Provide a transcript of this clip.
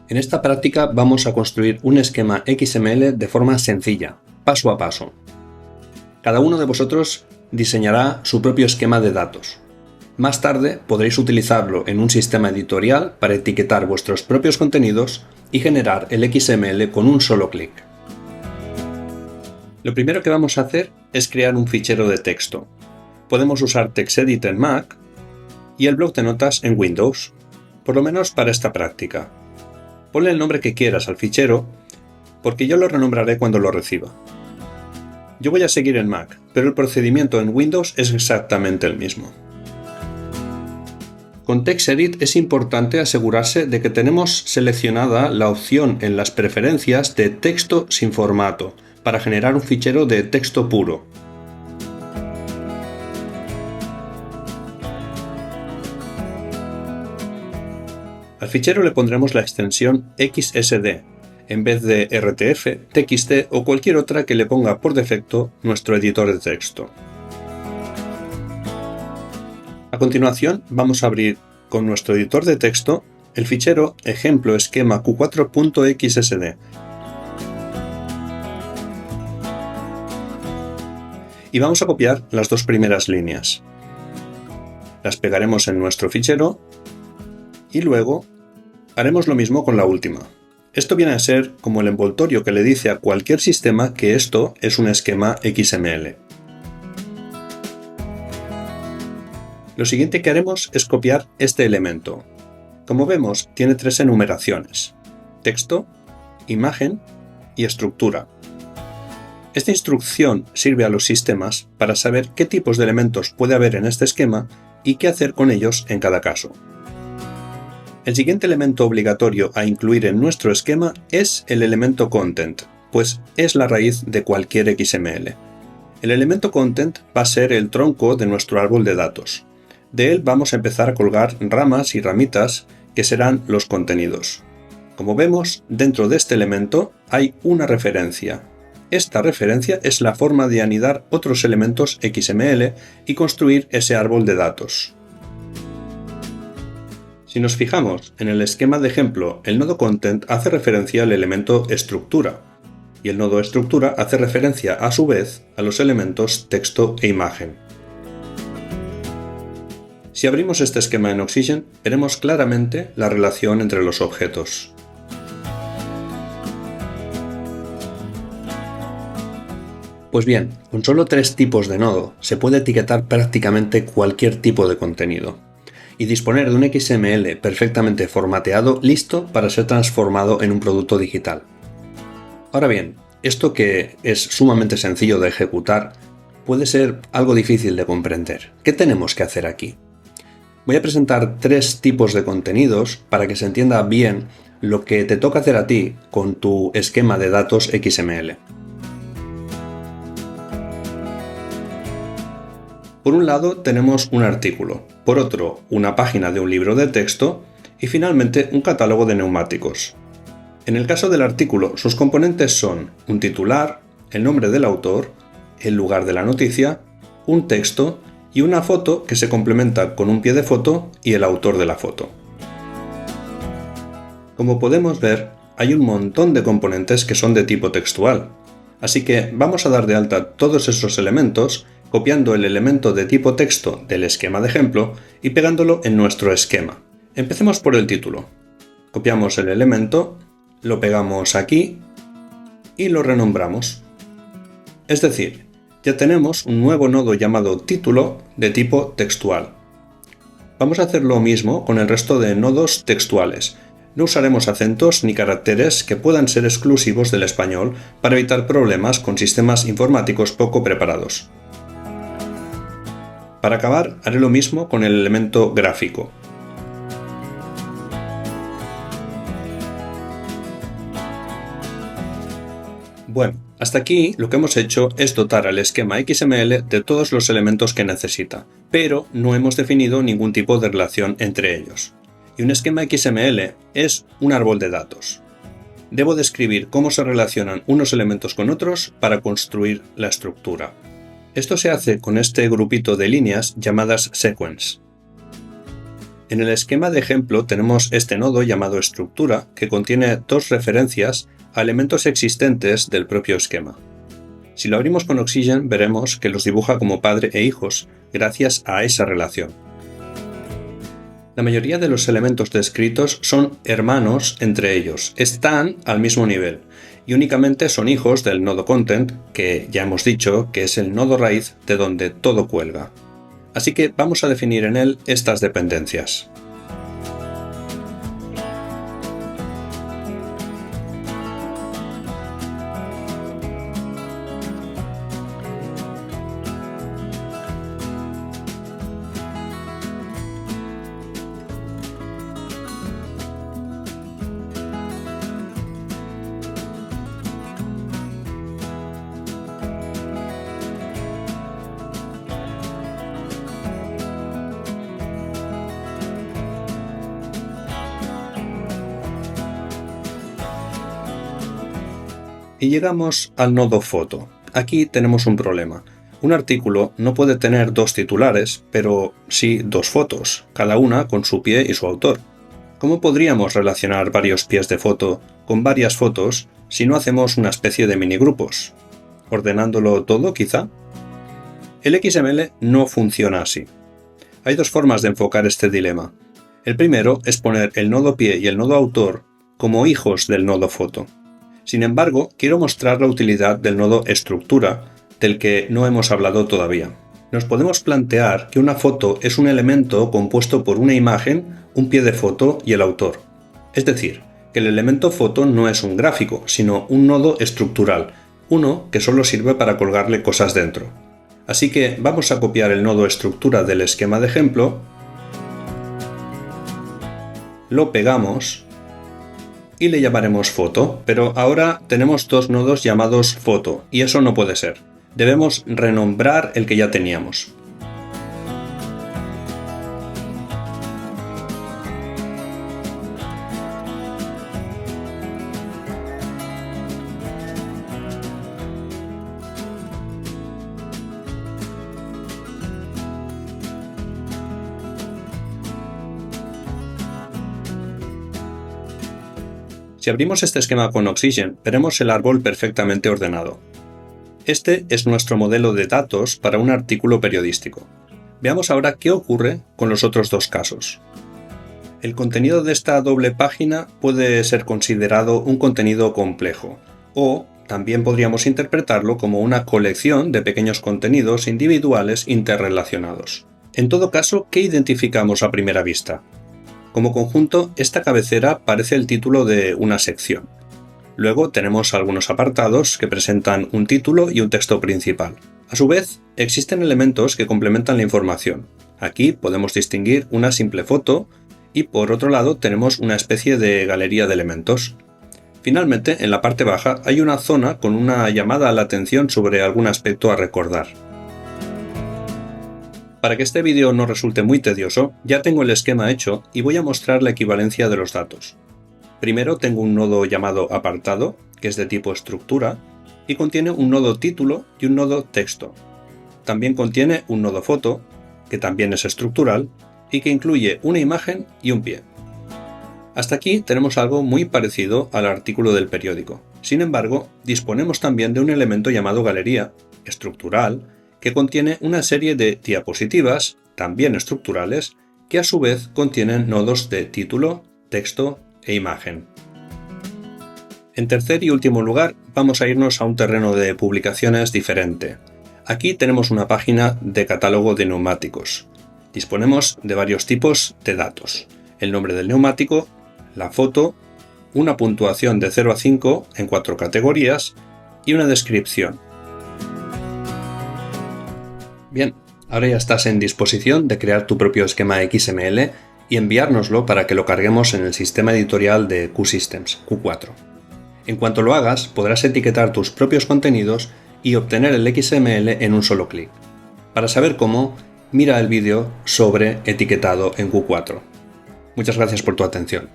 En esta práctica vamos a construir un esquema XML de forma sencilla, paso a paso. Cada uno de vosotros diseñará su propio esquema de datos. Más tarde podréis utilizarlo en un sistema editorial para etiquetar vuestros propios contenidos y generar el XML con un solo clic. Lo primero que vamos a hacer es crear un fichero de texto. Podemos usar TextEdit en Mac y el bloc de notas en Windows, por lo menos para esta práctica. Ponle el nombre que quieras al fichero, porque yo lo renombraré cuando lo reciba. Yo voy a seguir en Mac, pero el procedimiento en Windows es exactamente el mismo. Con TextEdit es importante asegurarse de que tenemos seleccionada la opción en las preferencias de texto sin formato, para generar un fichero de texto puro. Al fichero le pondremos la extensión XSD, en vez de RTF, TXT o cualquier otra que le ponga por defecto nuestro editor de texto. A continuación vamos a abrir con nuestro editor de texto el fichero ejemplo esquema q4.xsd y vamos a copiar las dos primeras líneas. Las pegaremos en nuestro fichero y luego haremos lo mismo con la última. Esto viene a ser como el envoltorio que le dice a cualquier sistema que esto es un esquema XML. Lo siguiente que haremos es copiar este elemento. Como vemos, tiene tres enumeraciones: texto, imagen y estructura. Esta instrucción sirve a los sistemas para saber qué tipos de elementos puede haber en este esquema y qué hacer con ellos en cada caso. El siguiente elemento obligatorio a incluir en nuestro esquema es el elemento content, pues es la raíz de cualquier XML. El elemento content va a ser el tronco de nuestro árbol de datos. De él vamos a empezar a colgar ramas y ramitas que serán los contenidos. Como vemos, dentro de este elemento hay una referencia. Esta referencia es la forma de anidar otros elementos XML y construir ese árbol de datos. Si nos fijamos en el esquema de ejemplo, el nodo content hace referencia al elemento estructura y el nodo estructura hace referencia a su vez a los elementos texto e imagen. Si abrimos este esquema en Oxygen, veremos claramente la relación entre los objetos. Pues bien, con solo tres tipos de nodo se puede etiquetar prácticamente cualquier tipo de contenido y disponer de un XML perfectamente formateado listo para ser transformado en un producto digital. Ahora bien, esto que es sumamente sencillo de ejecutar puede ser algo difícil de comprender. ¿Qué tenemos que hacer aquí? Voy a presentar tres tipos de contenidos para que se entienda bien lo que te toca hacer a ti con tu esquema de datos XML. Por un lado tenemos un artículo, por otro una página de un libro de texto y finalmente un catálogo de neumáticos. En el caso del artículo, sus componentes son un titular, el nombre del autor, el lugar de la noticia, un texto y una foto que se complementa con un pie de foto y el autor de la foto. Como podemos ver, hay un montón de componentes que son de tipo textual, así que vamos a dar de alta todos estos elementos copiando el elemento de tipo texto del esquema de ejemplo y pegándolo en nuestro esquema. Empecemos por el título. Copiamos el elemento, lo pegamos aquí y lo renombramos. Es decir, ya tenemos un nuevo nodo llamado título de tipo textual. Vamos a hacer lo mismo con el resto de nodos textuales. No usaremos acentos ni caracteres que puedan ser exclusivos del español para evitar problemas con sistemas informáticos poco preparados. Para acabar, haré lo mismo con el elemento gráfico. Bueno, hasta aquí lo que hemos hecho es dotar al esquema XML de todos los elementos que necesita, pero no hemos definido ningún tipo de relación entre ellos. Y un esquema XML es un árbol de datos. Debo describir cómo se relacionan unos elementos con otros para construir la estructura. Esto se hace con este grupito de líneas llamadas sequence. En el esquema de ejemplo tenemos este nodo llamado estructura, que contiene dos referencias a elementos existentes del propio esquema. Si lo abrimos con Oxygen, veremos que los dibuja como padre e hijos, gracias a esa relación. La mayoría de los elementos descritos son hermanos entre ellos, están al mismo nivel, y únicamente son hijos del nodo Content, que ya hemos dicho que es el nodo raíz de donde todo cuelga. Así que vamos a definir en él estas dependencias. Y llegamos al nodo foto. Aquí tenemos un problema. Un artículo no puede tener dos titulares, pero sí dos fotos, cada una con su pie y su autor. ¿Cómo podríamos relacionar varios pies de foto con varias fotos si no hacemos una especie de minigrupos? ¿Ordenándolo todo, quizá? El XML no funciona así. Hay dos formas de enfocar este dilema. El primero es poner el nodo pie y el nodo autor como hijos del nodo foto. Sin embargo, quiero mostrar la utilidad del nodo estructura, del que no hemos hablado todavía. Nos podemos plantear que una foto es un elemento compuesto por una imagen, un pie de foto y el autor. Es decir, que el elemento foto no es un gráfico, sino un nodo estructural, uno que solo sirve para colgarle cosas dentro. Así que vamos a copiar el nodo estructura del esquema de ejemplo, lo pegamos y le llamaremos foto, pero ahora tenemos dos nodos llamados foto, y eso no puede ser. Debemos renombrar el que ya teníamos. Si abrimos este esquema con Oxygen, veremos el árbol perfectamente ordenado. Este es nuestro modelo de datos para un artículo periodístico. Veamos ahora qué ocurre con los otros dos casos. El contenido de esta doble página puede ser considerado un contenido complejo, o también podríamos interpretarlo como una colección de pequeños contenidos individuales interrelacionados. En todo caso, ¿qué identificamos a primera vista? Como conjunto, esta cabecera parece el título de una sección. Luego tenemos algunos apartados que presentan un título y un texto principal. A su vez, existen elementos que complementan la información. Aquí podemos distinguir una simple foto y por otro lado tenemos una especie de galería de elementos. Finalmente, en la parte baja hay una zona con una llamada a la atención sobre algún aspecto a recordar. Para que este vídeo no resulte muy tedioso, ya tengo el esquema hecho y voy a mostrar la equivalencia de los datos. Primero tengo un nodo llamado apartado, que es de tipo estructura, y contiene un nodo título y un nodo texto. También contiene un nodo foto, que también es estructural, y que incluye una imagen y un pie. Hasta aquí tenemos algo muy parecido al artículo del periódico. Sin embargo, disponemos también de un elemento llamado galería, estructural, que contiene una serie de diapositivas, también estructurales, que a su vez contienen nodos de título, texto e imagen. En tercer y último lugar, vamos a irnos a un terreno de publicaciones diferente. Aquí tenemos una página de catálogo de neumáticos. Disponemos de varios tipos de datos: el nombre del neumático, la foto, una puntuación de 0 a 5 en 4 categorías y una descripción. Bien, ahora ya estás en disposición de crear tu propio esquema XML y enviárnoslo para que lo carguemos en el sistema editorial de QSystems, Q4. En cuanto lo hagas, podrás etiquetar tus propios contenidos y obtener el XML en un solo clic. Para saber cómo, mira el vídeo sobre etiquetado en Q4. Muchas gracias por tu atención.